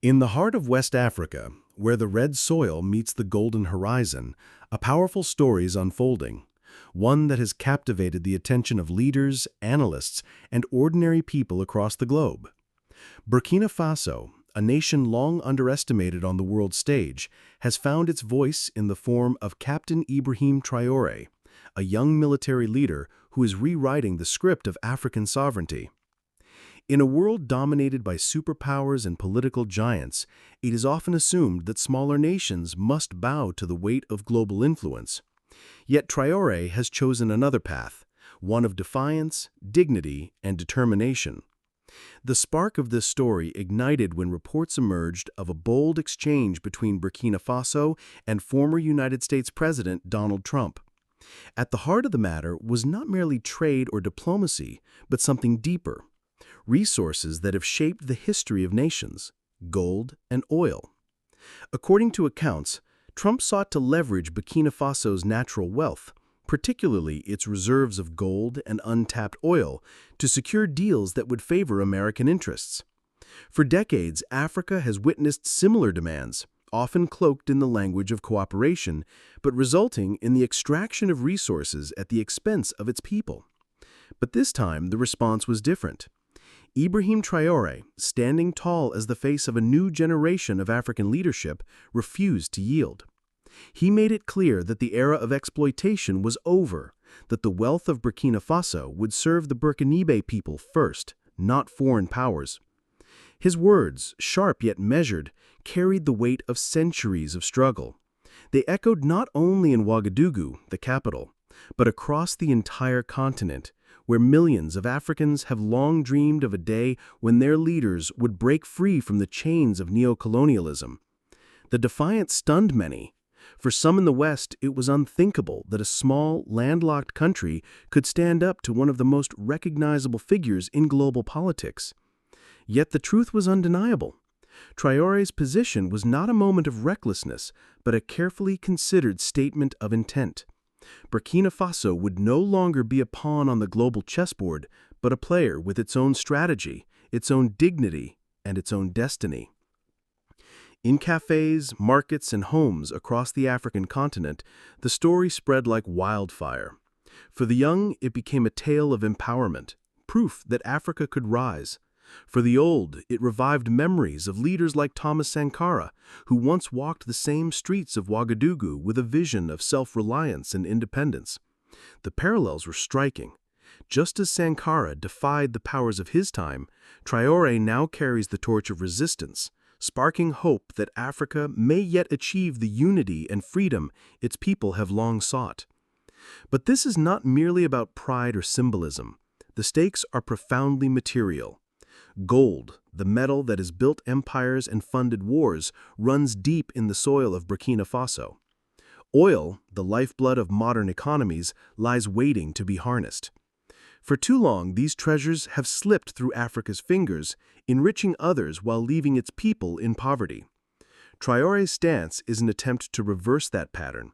In the heart of West Africa, where the red soil meets the golden horizon, a powerful story is unfolding, one that has captivated the attention of leaders, analysts, and ordinary people across the globe. Burkina Faso, a nation long underestimated on the world stage, has found its voice in the form of Captain Ibrahim Traoré, a young military leader who is rewriting the script of African sovereignty. In a world dominated by superpowers and political giants, it is often assumed that smaller nations must bow to the weight of global influence. Yet Traoré has chosen another path, one of defiance, dignity, and determination. The spark of this story ignited when reports emerged of a bold exchange between Burkina Faso and former United States President Donald Trump. At the heart of the matter was not merely trade or diplomacy, but something deeper. Resources that have shaped the history of nations, gold and oil. According to accounts, Trump sought to leverage Burkina Faso's natural wealth, particularly its reserves of gold and untapped oil, to secure deals that would favor American interests. For decades, Africa has witnessed similar demands, often cloaked in the language of cooperation, but resulting in the extraction of resources at the expense of its people. But this time, the response was different. Ibrahim Traoré, standing tall as the face of a new generation of African leadership, refused to yield. He made it clear that the era of exploitation was over, that the wealth of Burkina Faso would serve the Burkinabe people first, not foreign powers. His words, sharp yet measured, carried the weight of centuries of struggle. They echoed not only in Ouagadougou, the capital, but across the entire continent, where millions of Africans have long dreamed of a day when their leaders would break free from the chains of neocolonialism. The defiance stunned many. For some in the West, it was unthinkable that a small, landlocked country could stand up to one of the most recognizable figures in global politics. Yet the truth was undeniable. Traoré's position was not a moment of recklessness, but a carefully considered statement of intent. Burkina Faso would no longer be a pawn on the global chessboard, but a player with its own strategy, its own dignity, and its own destiny. In cafes, markets, and homes across the African continent, the story spread like wildfire. For the young, it became a tale of empowerment, proof that Africa could rise. For the old, it revived memories of leaders like Thomas Sankara, who once walked the same streets of Ouagadougou with a vision of self-reliance and independence. The parallels were striking. Just as Sankara defied the powers of his time, Traoré now carries the torch of resistance, sparking hope that Africa may yet achieve the unity and freedom its people have long sought. But this is not merely about pride or symbolism. The stakes are profoundly material. Gold, the metal that has built empires and funded wars, runs deep in the soil of Burkina Faso. Oil, the lifeblood of modern economies, lies waiting to be harnessed. For too long, these treasures have slipped through Africa's fingers, enriching others while leaving its people in poverty. Traoré's stance is an attempt to reverse that pattern,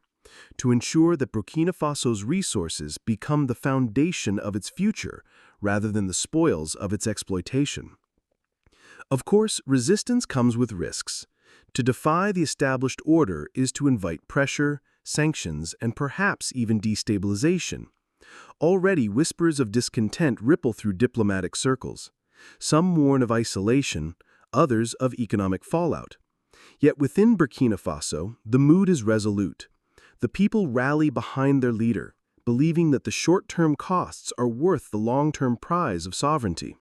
to ensure that Burkina Faso's resources become the foundation of its future, rather than the spoils of its exploitation. Of course, resistance comes with risks. To defy the established order is to invite pressure, sanctions, and perhaps even destabilization. Already, whispers of discontent ripple through diplomatic circles. Some warn of isolation, others of economic fallout. Yet within Burkina Faso, the mood is resolute. The people rally behind their leader, believing that the short-term costs are worth the long-term prize of sovereignty.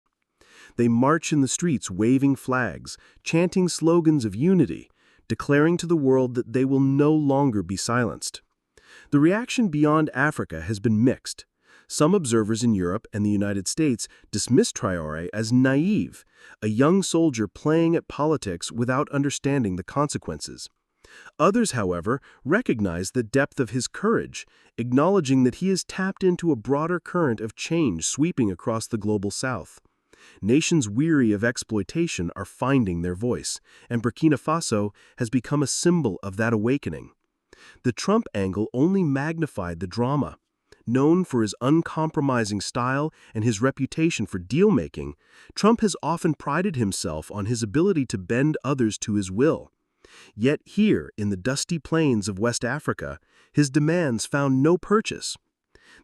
They march in the streets waving flags, chanting slogans of unity, declaring to the world that they will no longer be silenced. The reaction beyond Africa has been mixed. Some observers in Europe and the United States dismiss Traoré as naive, a young soldier playing at politics without understanding the consequences. Others, however, recognize the depth of his courage, acknowledging that he has tapped into a broader current of change sweeping across the global south. Nations weary of exploitation are finding their voice, and Burkina Faso has become a symbol of that awakening. The Trump angle only magnified the drama. Known for his uncompromising style and his reputation for deal-making, Trump has often prided himself on his ability to bend others to his will. Yet here, in the dusty plains of West Africa, his demands found no purchase.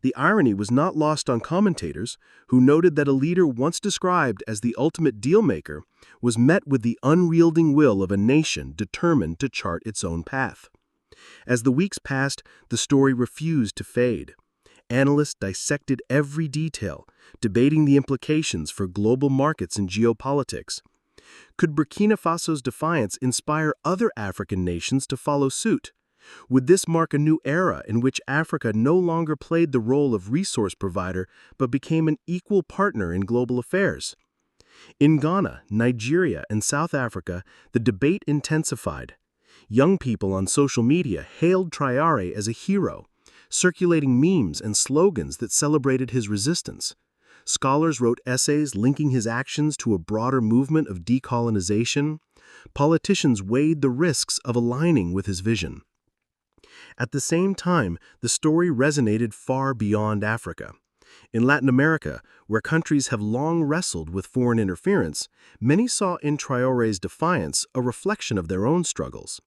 The irony was not lost on commentators, who noted that a leader once described as the ultimate deal-maker was met with the unyielding will of a nation determined to chart its own path. As the weeks passed, the story refused to fade. Analysts dissected every detail, debating the implications for global markets and geopolitics. Could Burkina Faso's defiance inspire other African nations to follow suit? Would this mark a new era in which Africa no longer played the role of resource provider but became an equal partner in global affairs? In Ghana, Nigeria, and South Africa, the debate intensified. Young people on social media hailed Traoré as a hero, circulating memes and slogans that celebrated his resistance. Scholars wrote essays linking his actions to a broader movement of decolonization. Politicians weighed the risks of aligning with his vision. At the same time, the story resonated far beyond Africa. In Latin America, where countries have long wrestled with foreign interference, many saw in Traoré's defiance a reflection of their own struggles.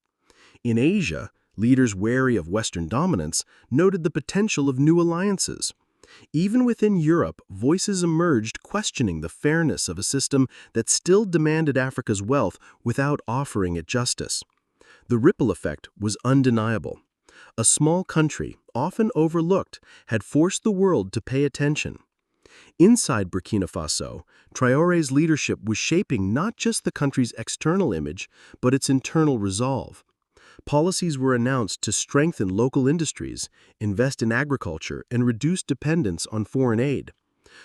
In Asia, leaders wary of Western dominance noted the potential of new alliances. Even within Europe, voices emerged questioning the fairness of a system that still demanded Africa's wealth without offering it justice. The ripple effect was undeniable. A small country, often overlooked, had forced the world to pay attention. Inside Burkina Faso, Traoré's leadership was shaping not just the country's external image, but its internal resolve. Policies were announced to strengthen local industries, invest in agriculture, and reduce dependence on foreign aid.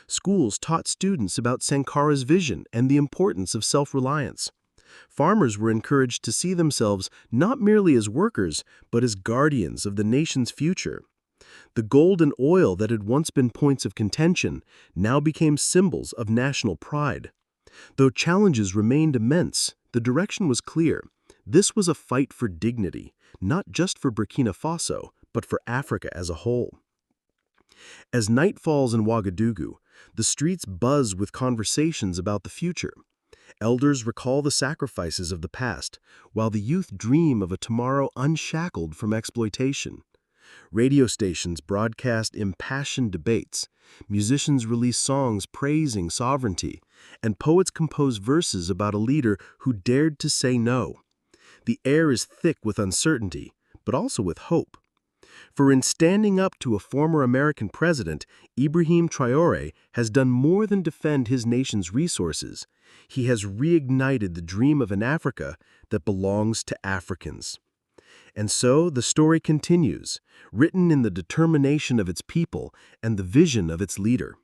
Schools taught students about Sankara's vision and the importance of self-reliance. Farmers were encouraged to see themselves not merely as workers, but as guardians of the nation's future. The gold and oil that had once been points of contention now became symbols of national pride. Though challenges remained immense, the direction was clear. This was a fight for dignity, not just for Burkina Faso, but for Africa as a whole. As night falls in Ouagadougou, the streets buzz with conversations about the future. Elders recall the sacrifices of the past, while the youth dream of a tomorrow unshackled from exploitation. Radio stations broadcast impassioned debates, musicians release songs praising sovereignty, and poets compose verses about a leader who dared to say no. The air is thick with uncertainty, but also with hope. For in standing up to a former American president, Ibrahim Traoré has done more than defend his nation's resources. He has reignited the dream of an Africa that belongs to Africans. And so the story continues, written in the determination of its people and the vision of its leader.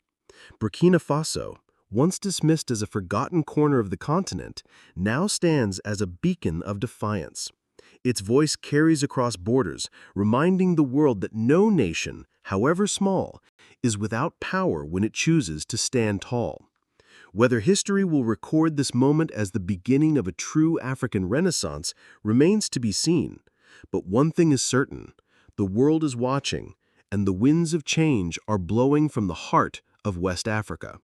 Burkina Faso, once dismissed as a forgotten corner of the continent, now stands as a beacon of defiance. Its voice carries across borders, reminding the world that no nation, however small, is without power when it chooses to stand tall. Whether history will record this moment as the beginning of a true African Renaissance remains to be seen. But one thing is certain, the world is watching, and the winds of change are blowing from the heart of West Africa.